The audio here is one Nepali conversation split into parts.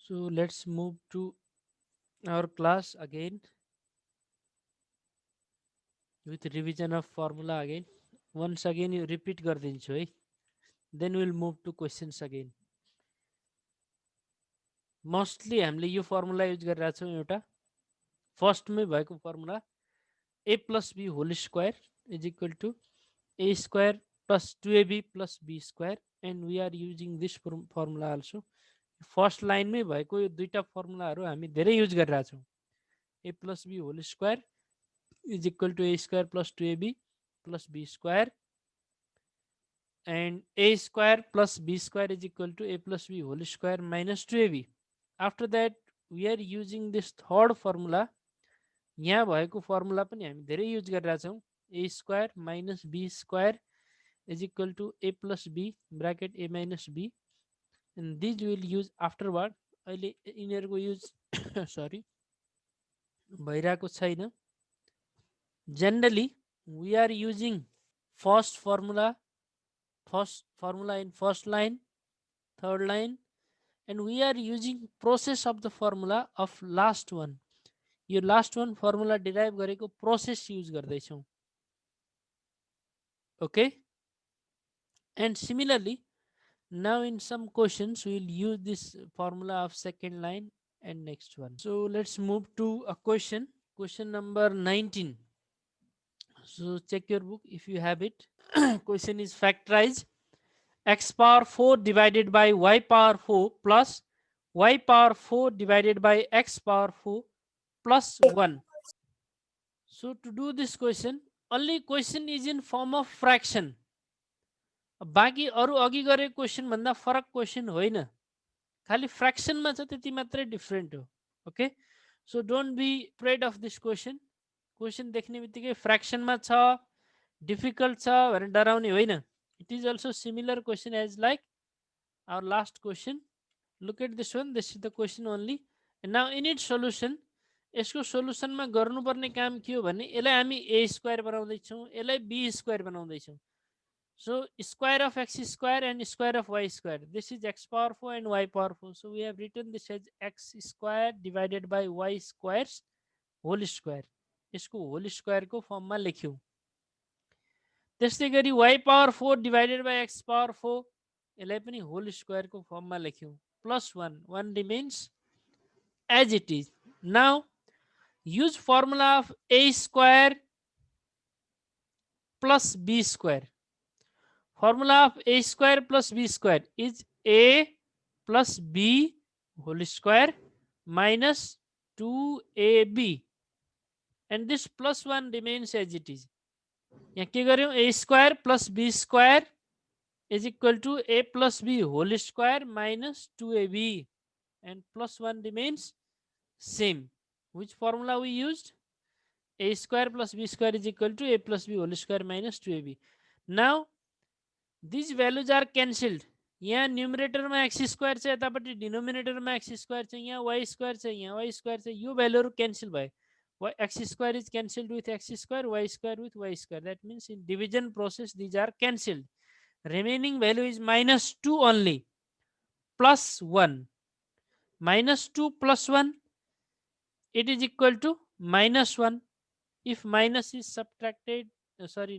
So let's move to our class again with revision of formula again. Once again you repeat गरिदिन्छु है. Then we'll move to questions again. Mostly हामीले यो फर्मुला युज गरिरहेको छौँ. एउटा फर्स्टमै भएको formula a plus b whole square is equal to a square plus 2ab plus b square, and we are using this formula also. First लाइनमै भएको यो दुईटा फर्मुलाहरू हामी धेरै युज गरिरहेको छौँ. a plus b whole square is equal to a square plus 2ab plus b square, and a square plus b square is equal to a plus b whole square minus 2ab. After that we are using this third formula. यहाँ भएको फर्मुला पनि हामी धेरै युज गरिरहेको छौँ. a square minus b square is equal to a plus b bracket a minus b, and these we will use afterward. अहिले यिनीहरूको युज सरी भइरहेको छैन. Generally we are using first formula in first line, third line, and we are using process of the formula of last one. यो लास्ट वान फर्मुला डिराइभ गरेको प्रोसेस युज गर्दैछौँ. Okay, and similarly now in some questions we will use this formula of second line and next one. So let's move to a question number 19. So check your book if you have it. Question is factorize x power 4 divided by y power 4 plus y power 4 divided by x power 4 plus 1. So to do this question, only question is in form of fraction. बाँकी अरू अघि गरेको क्वेसन भन्दा फरक क्वेसन होइन, खालि फ्र्याक्सनमा छ, त्यति मात्रै डिफ्रेन्ट हो. Okay, so don't be afraid of this question. Question देख्ने बित्तिकै फ्र्याक्सनमा छ, डिफिकल्ट छ भनेर डराउने होइन. It is also similar question as like our last question. Look at this one, this is the question only. Now in it solution. यसको सोल्युसनमा गर्नुपर्ने काम के हो भने यसलाई हामी ए स्क्वायर बनाउँदैछौँ, यसलाई बी स्क्वायर बनाउँदैछौँ. So square of x square and square of y square. This is x power 4 and y power 4. So we have written this as x square divided by y squares whole square. इसको whole square को फर्म में लेख्यौं. त्यस्तै गरी y power 4 divided by x power 4 यसलाई पनि whole square को फर्म में लेख्यौं. Plus 1. 1 remains as it is. Now use formula of a square plus b square. Formula of a square plus b square is a plus b whole square minus 2ab, and this plus 1 remains as it is. यहाँ के गर्यौं, a square plus b square is equal to a plus b whole square minus 2ab, and plus 1 remains same. Which formula we used? A square plus b square is equal to a plus b whole square minus 2ab. Now these values are cancelled. यहाँ न्यूमरेटरमा एक्स स्क्वायर छ, यतापट्टि डिनोमिनेटरमा एक्स स्क्वायर छ, यहाँ वाई स्क्वायर छ, यहाँ वाई स्क्वायर छ. यो भ्यालुहरू क्यान्सल भयो. X square is cancelled with x square, y square with y square. That means in division process these are cancelled. Remaining value is -2 only, plus 1. -2 plus 1, it is equal to -1. If minus is subtracted,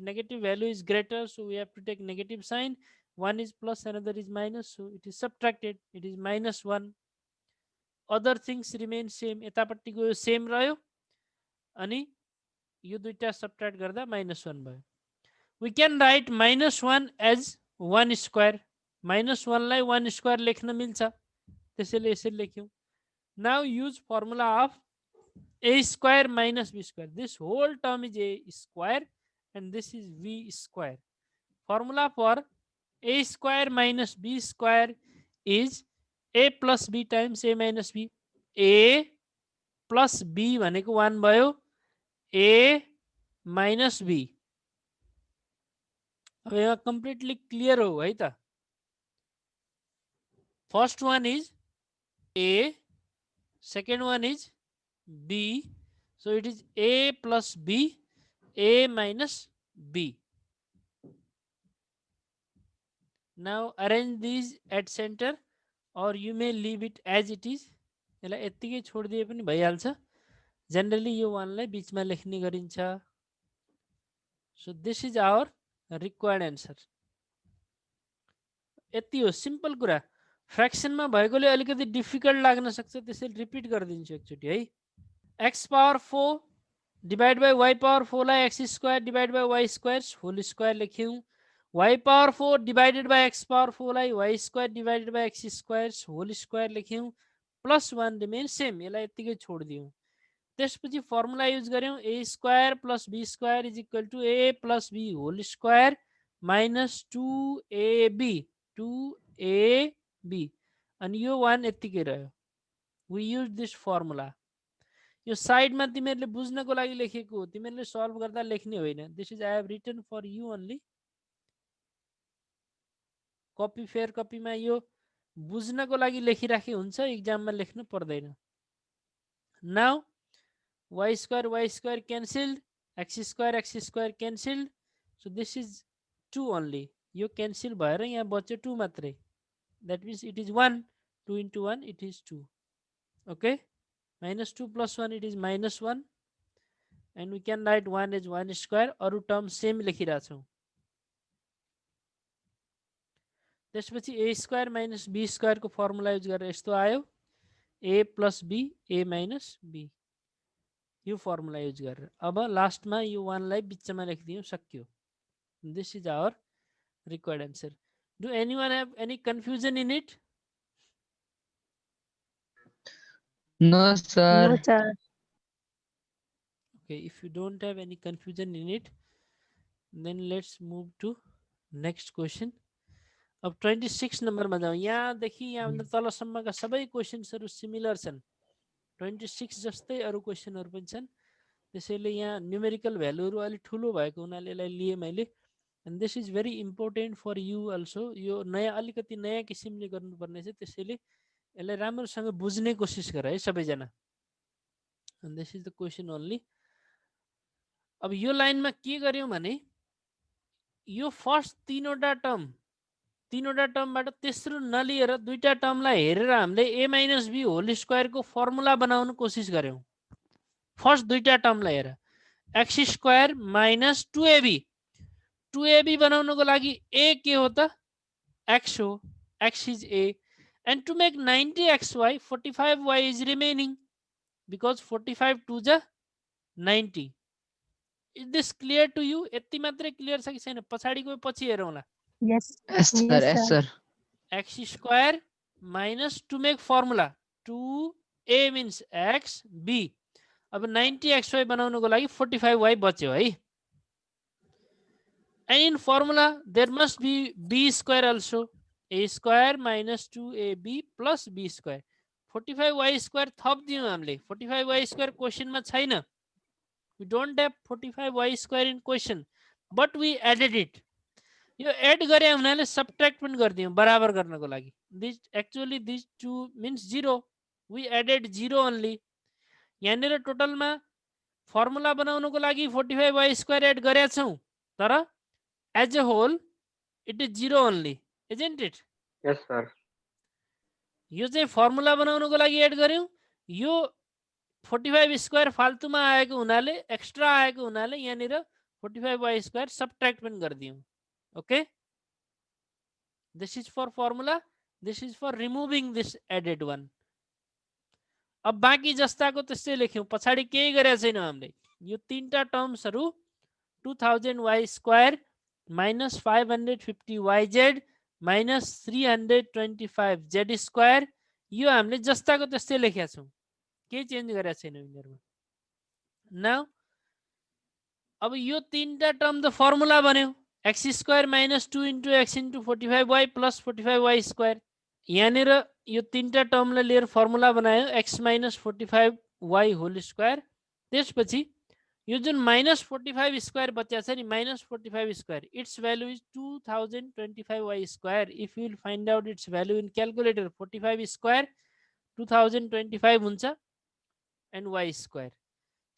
negative value is greater, so we have to take negative sign. One is plus, another is minus, so it is subtracted. It is -1. Other things remain same. यतापट्टिको यो सेम रह्यो अनि यो दुईटा सब्ट्र्याक्ट गर्दा -1 भयो. We can write -1 as 1 square. -1 लाई 1 square लेख्न मिल्छ, त्यसैले यसरी लेख्यौं. Now use formula of a square minus b square. This whole term is a square and this is v square. Formula for a square minus b square is a plus b times a minus b. a plus b भनेको 1 भयो, a minus b. अब यहाँ completely clear हो है त. First one is a, second one is b, so it is a plus b, a minus b. Now arrange these at center, or you may leave it as it is. यसलाई यत्तिकै छोडिदिए पनि भइहाल्छ। जेनरली यो वानलाई बिचमा लेख्ने गरिन्छ। So this is our required answer. यति हो, सिम्पल कुरा। फ्र्याक्सनमा भएकोले अलिकति डिफिकल्ट लाग्न सक्छ, त्यसैले रिपिट गरिदिन्छु एकचोटि है। X power 4 divide by y power 4 लाई x square divide by y square whole square लेख्यौँ। Y power 4 divided by x power 4 लाई y square divided by x square whole square लेख्यौँ। प्लस 1 रिमेन सेम, यसलाई यत्तिकै छोडिदिउँ। त्यसपछि फर्मुला युज गऱ्यौँ, A square plus B square is equal to A plus B whole square minus 2ab 2ab अनि यो 1 यत्तिकै रह्यो। We use this formula. यो साइडमा तिमीहरूले बुझ्नको लागि लेखेको हो, तिमीहरूले सल्भ गर्दा लेख्ने होइन। This is I have written for you only. Copy fair कपीमा यो बुझ्नको लागि लेखिराखे हुन्छ, इक्जाममा लेख्नु पर्दैन। Now y square cancelled, x square cancelled, so this is 2 only. यो cancel भएर यहाँ बच्यो 2 मात्रै. That means it is 1. 2 into 1 it is 2. Okay, minus 2 plus 1 it is minus 1, and we can write 1 as 1 square. अरु term same लेखिरहेको छौँ। त्यसपछि a square minus b square को फर्मुला युज गरेर यस्तो आयो, a plus b a minus b, यो फर्मुला युज गरेर। अब लास्टमा यो 1 लाई बिचमा लेखिदियौँ, सक्यो। This is our required answer. Do anyone have any confusion in it? No, sir. No, sir. Okay, if you don't have any confusion in it, then let's move to next question. अब 26 नम्बरमा जाउँ। यहाँदेखि यहाँभन्दा तलसम्मका सबै क्वेसन्सहरू सिमिलर छन्। 26 जस्तै अरू क्वेसनहरू पनि छन्, त्यसैले यहाँ न्युमेरिकल भ्यालुहरू अलिक ठुलो भएको हुनाले यसलाई लिएँ मैले। And this is very important for you also. यो नयाँ अलिकति नयाँ किसिमले गर्नुपर्ने छ, त्यसैले यसलाई राम्रोसँग बुझ्ने कोसिस गर है सबैजना। And this is the question only. अब यो लाइनमा के गर्यौँ भने यो फर्स्ट तीनवटा टर्मबाट तेस्रो नलिएर दुईटा टर्मलाई हेरेर हामीले ए माइनस बी होल स्क्वायरको फर्मुला बनाउन कोसिस गर्यौँ। फर्स्ट दुईटा टर्मलाई हेरेर एक्स स्क्वायर माइनस 2ab बनाउनको लागि ए के हो त? एक्स हो, x is a, and to make 90xy 45y is remaining because 45 2 जा 90. Is this clear to you? यति मात्रै क्लियर छ कि छैन? पछाडिको पछि हेरौँला। Yes. Yes, sir. Yes, sir. x square minus to make formula 2a means x, b. अब 90xy बनाउनको लागि 45y बच्यो है। And in formula there must be b square also. a square minus 2ab plus b square. 45y square थप दियौँ हामीले। 45y square क्वेसनमा छैन। We don't have 45y square in question, but we added it. यो एड गरे हुनाले सबट्र्याक्ट पनि गरिदियौँ बराबर गर्नको लागि। This actually this 2 means 0. We added 0 only. यहाँनिर टोटलमा फर्मुला बनाउनको लागि 45y square एड गरेका छौँ, तर as a whole it is 0 only, isn't it? Yes, sir. यो चाहिँ फर्मुला बनाउनको लागि एड गर्यौँ। यो 45 स्क्वायर फाल्तुमा आएको हुनाले, एक्स्ट्रा आएको हुनाले यहाँनिर 45y स्क्वायर सबट्र्याक्ट पनि गरिदियौँ। Okay, this is for formula, this is for removing this added one. अब बाँकी जस्ताको त्यस्तै लेख्यौँ, पछाडि केही गरेका छैनौँ हामीले। यो तीनटा टर्म्सहरू 2000y square minus 550yz minus 325z square, यो हामीले जस्ताको त्यस्तै लेखेका छौँ, केही चेन्ज गरेका छैनौँ यिनीहरूमा। नाउ अब यो तीनटा टर्म त फर्मुला बन्यो, x square minus 2 into x into 45y plus 45y square. यहाँनिर यो तीनटा टर्मलाई लिएर फर्मुला बनायो, x minus 45y whole square. त्यसपछि यो जुन माइनस 45 स्क्वायर बच्चा छ नि, minus 45 square, its value is 2025y square. If you will find out its value in calculator, 45 square 2025 हुन्छ and y square.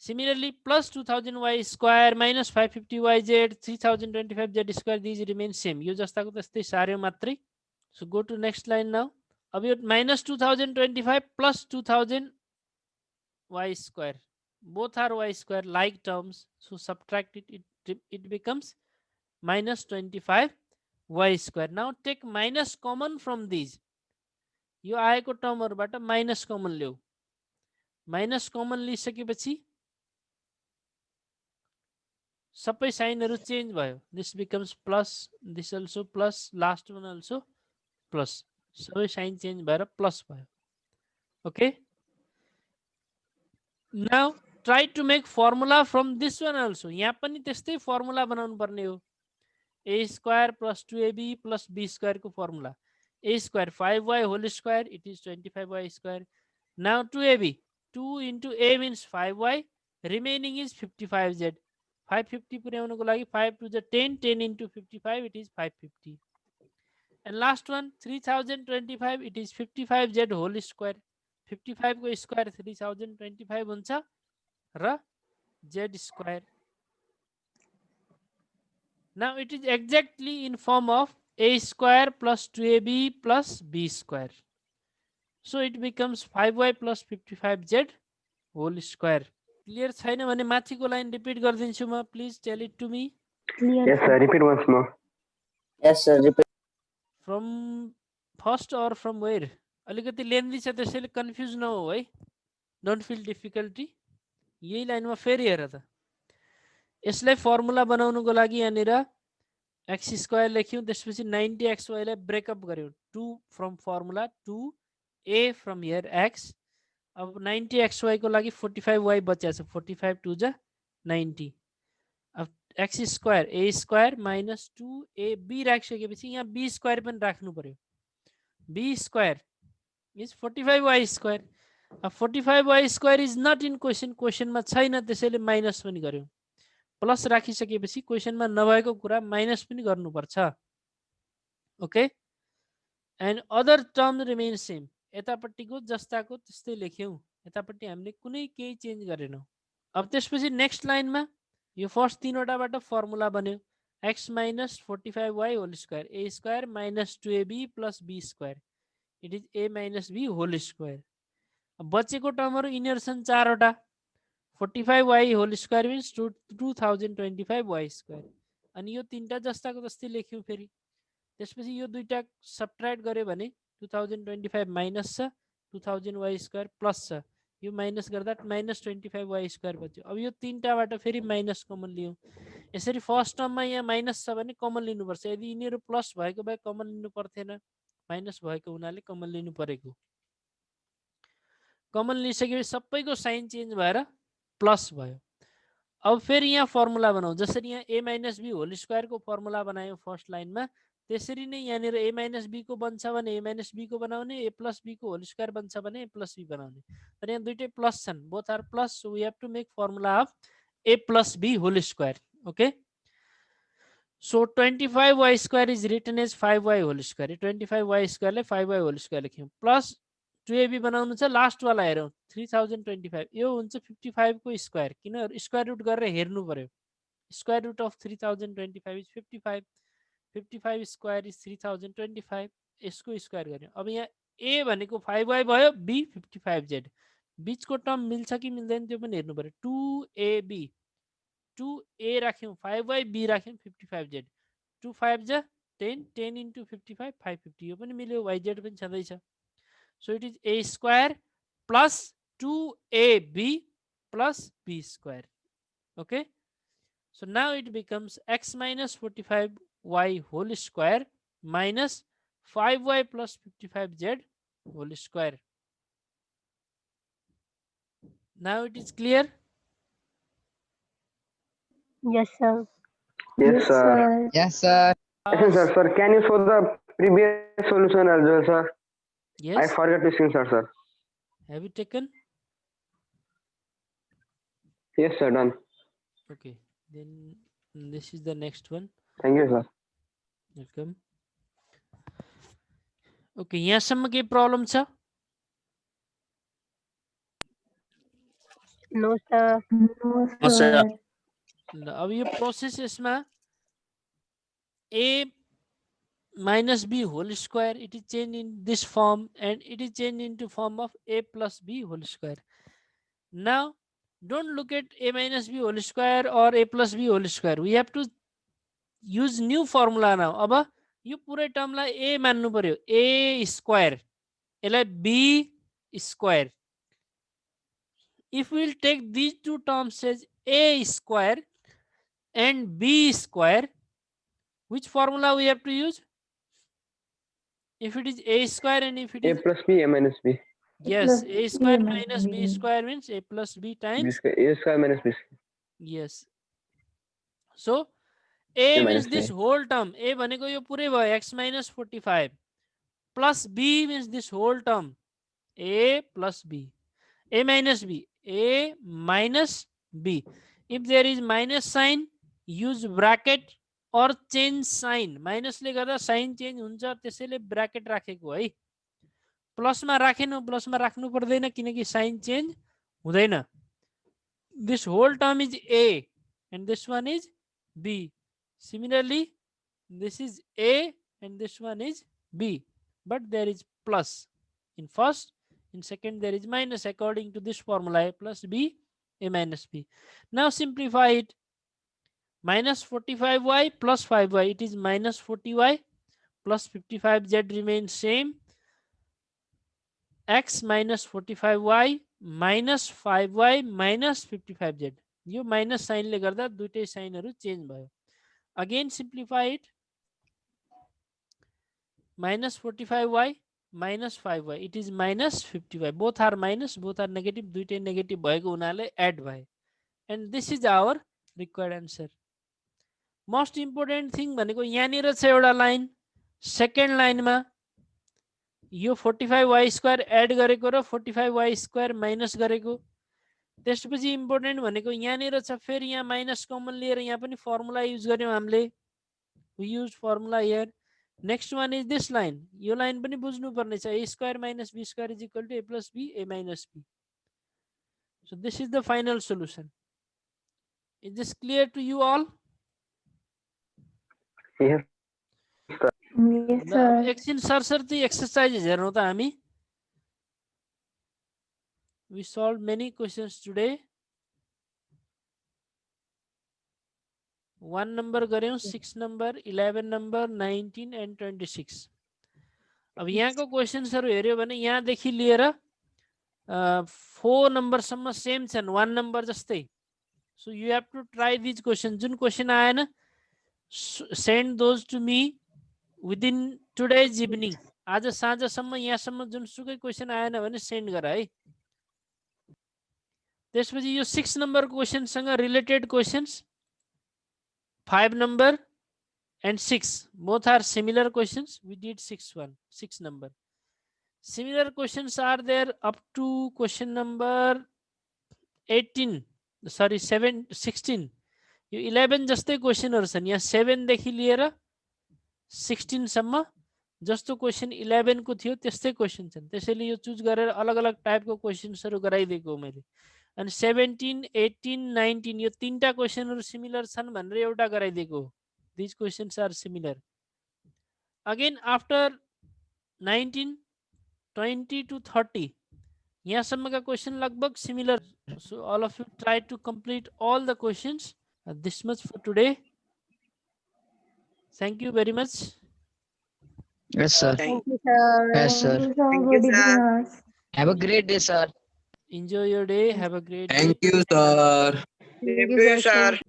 Similarly plus 2000y square minus 550yz 3025z square, these remain same. यो जस्ताको त्यस्तै सार्यो मात्रै। So go to next line now. अब यो -2025 plus 2000 y square. Both are y square like terms. So subtract it. It becomes -25 y square. Now take minus common from these. यो आएको टर्महरुबाट माइनस कमन ल्याऊ. माइनस कमन लिइसकेपछि सबै साइनहरु चेन्ज भयो. This becomes plus, this also plus, last one also plus. सबै साइन चेन्ज भएर प्लस भयो. Okay? Now try to make formula from this one also. यहाँ पनि त्यस्तै फर्मुला बनाउनु पर्ने हो. A square plus 2ab plus b square को formula. A square 5y whole square, it is 25y square. Now 2ab, 2 into a means 5y, remaining is 55z. 550 पुर्याउनको लागि 5 to the 10, 10 into 55, it is 550. And last one 3025, it is 55z whole square. 55 को square 3025 हुन्छ र z square. Now it is exactly in form of a square plus 2ab plus b square. So it becomes 5y plus 55z whole square. Clear छैन भने माथिको लाइन रिपिट गर्दिन्छु म. Please tell it to me. Yes, sir. Repeat once more. Yes, sir. Repeat. From first or from where? अलिकति लेन्दी छ त्यसैले कन्फ्युज नहो है. Don't feel difficulty. यही लाइनमा फेरि हेर त. यसलाई फर्मुला बनाउनुको लागि यहाँनिर x स्क्वायर लेख्यौं. त्यसपछि 90xy लाई ब्रेकअप गर्यौं. 2 from formula 2a from here x. अब 90xy को लागि 45y बचेको छ. 45 to the 90. अब x square a square minus 2ab राखिसकेपछि यहाँ b स्क्वायर पनि राख्नु पर्यो. b square is 45y square. अब 45y square is not in question. क्वेशनमा छैन त्यसैले माइनस पनि गर्यौं. प्लस राखिसकेपछि क्वेशनमा नभएको कुरा माइनस पनि गर्नुपर्छ. Okay. And other term remain same. यतापट्टिको जस्ताको त्यस्तै लेख्यौं. यतापट्टि हामीले कुनै केही चेन्ज गरेनौं. अब त्यसपछि नेक्स्ट लाइनमा यो फर्स्ट तीनवटाबाट फर्मुला बन्यो. x minus 45y whole square, a square minus 2ab plus b square, it is a minus b whole square. अब बचेको टर्महरु यिनीहरु छन् चारवटा. 45y whole square means 2025y square. अनि यो तीनटा जस्ताको जस्तै लेख्यौं फेरि. त्यसपछि यो दुईटा सबट्र्याक्ट गर्यो भने 2025 माइनस छ, 2000y स्क्वायर प्लस छ. यो माइनस गर्दा -25y स्क्वायर बच्यो. अब यो तीनटाबाट फेरि माइनस कमन लियौं. यसरी फर्स्ट टर्ममा यहाँ माइनस छ भने कमन लिनुपर्छ. यदि यिनीहरु प्लस भएको भए कमन लिनु पर्थेन. माइनस भएको हुनाले कमन लिनु परेको. कमन लिइसकेपछि सबैको साइन चेन्ज भएर प्लस भयो. अब फेरि यहाँ फर्मुला बनाऊ. जसरी यहाँ a minus b whole square को फर्मुला बनायौं फर्स्ट लाइनमा, त्यसरी नै यहाँनिर a minus b को बन्छ भने a minus b को बनाउने, a plus b को होल स्क्वायर बन्छ भने a plus b बनाउने. तर यहाँ दुईटै प्लस छन्. Both are plus. So we have to make formula of a plus b whole square. Okay. So 25y square is written as 5y whole square. 25y square ले 5y whole square लेख्यौं. Plus 2ab बनाउनु छ. लास्ट वाला हेरौं. 3025 यो हुन्छ 55 को स्क्वायर. किन स्क्वायर रुट गरेर हेर्नु पर्यो. Square root of 3025 is 55. 55 square is 3025. यसको स्क्वायर गर्यो. अब यहाँ a भनेको 5y भयो, b 55z. बीचको टर्म मिल्छ कि मिल्दैन त्यो पनि हेर्नु पर्यो. 2ab 2a राख्यौं 5y, b राख्यौं 55z. 2 5 जा 10, 10 into 55 550. यो पनि मिल्यो. yz पनि छँदै छ. So it is a square plus 2ab plus b square. Okay. So now it becomes x minus 45y whole square minus 5y plus 55z whole square. Now it is clear? Yes, sir. Yes, sir. Yes, sir. Yes, sir. Sir, can you show the previous solution as well, sir? I Yes. forgot to screenshot, sir. Have you taken? Yes, sir. Done. Okay. Then this is the next one. Thank you, sir. Welcome. Okay. यहाँसम्म के प्रब्लम छ? No, sir. No, sir. ल अब यो प्रोसेस यसमा a minus b whole square. It is changed in this form, and it is changed into form of a plus b whole square. Now, don't look at a minus b whole square or a plus b whole square. We have to use new formula now. अब यो पुरै टर्मलाई a मान्नु पर्यो, a square, यसलाई b square. If we will take these two terms as a square and b square, which formula we have to use? If it is a square and if it A is plus B, A minus B. yes, plus a square b minus b b. square means a plus b B times square, A square minus B square. yes. So a A means minus this B. whole term. A भनेको यो पुरै भयो x minus 45 plus b means this whole term a plus b. A minus b, a minus b. If there is minus sign, use bracket or change sign. Minus ले गर्दा sign change हुन्छ, त्यसैले bracket राखेको है. प्लस मा राखेन, प्लस मा राख्नु पर्दैन किनकि sign change हुँदैन. This whole term is a and this one is b. Similarly, this is a and this one is b, but there is plus in first. In second, there is minus according to this formula, a plus b, a minus b. Now simplify it. Minus 45y plus 5y, it is minus 40y plus 55z remains same. X minus 45y minus 5y minus 55z. यो minus sign ले गर्दा दुईटै साइनहरु चेन्ज भयो. Again simplify it. Minus 45y minus 5y, it is minus 50y. Both are minus, both are negative. दुईटै negative भएको हुनाले add भयो. And this is our required answer. Most important thing भनेको यहाँनिर छ एउटा लाइन, सेकेन्ड लाइनमा यो 45y स्क्वायर एड गरेको र 45y स्क्वायर माइनस गरेको. त्यसपछि इम्पोर्टेन्ट भनेको यहाँनिर छ, फेरि यहाँ माइनस कमन लिएर यहाँ पनि फर्मुला युज गर्यौं हामीले. We used formula here. Next one is this line. यो लाइन पनि बुझ्नु पर्ने छ. A square minus b square is equal to a plus b, a minus b. So this is the final solution. Is this clear to you all? Yes. Yes, sir. एकछिन सरसर्ती एक्सरसाइजेस हेर्नु त हामी. We solved many questions today. 1 number गर्यौं, 6 number, 11 number, 19 and 26. अब यहाँको क्वेशन्सहरु हेर्यो भने यहाँदेखि लिएर 4 नम्बरसम्म सेम छन्, 1 नम्बर जस्तै. So you have to try these questions. जुन क्वेशन आएन, send those to me within today's evening. आज साँझसम्म यहाँसम्म जुनसुकै क्वेशन आएन भने सेन्ड गर है. त्यसपछि यो 6 नम्बर क्वेशनसँग related questions 5 number and 6, both are similar questions. We did 6 number. Similar questions are there up to question number 18, sorry 16. यो 11 जस्तै क्वेशनहरु छन्. यहाँ 7 देखि लिएर 16 सम्म जस्तो क्वेशन 11 को थियो त्यस्तै क्वेशन छन्. त्यसैले यो चुज गरेर अलग अलग टाइपको क्वेशन्सहरु गराइदिएको हो मैले. अनि 17, 18, 19 यो तीनटा क्वेशनहरु सिमिलर छन् भनेर एउटा गराइदिएको हो. These questions are similar. Again after 19, 20 to 30 यहाँसम्मका question लगभग similar. So all of you try to complete all the questions. This much for today. Thank you very much. Yes, sir. Thank you, sir. Yes, sir. Thank you, good evening, sir. Have a great day, sir. Enjoy your day. Have a great day. Thank you, sir. Thank you, sir.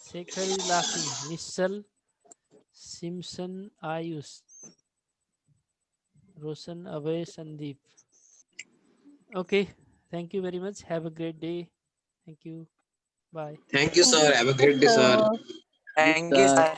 Shekhar is laughing. Nissal, Simpson, Ayush, Roshan, Abhay, Sandeep. Okay. Thank you very much. Have a great day. Thank you. Bye. Thank you, sir. Have a great day, sir. Thank you, sir.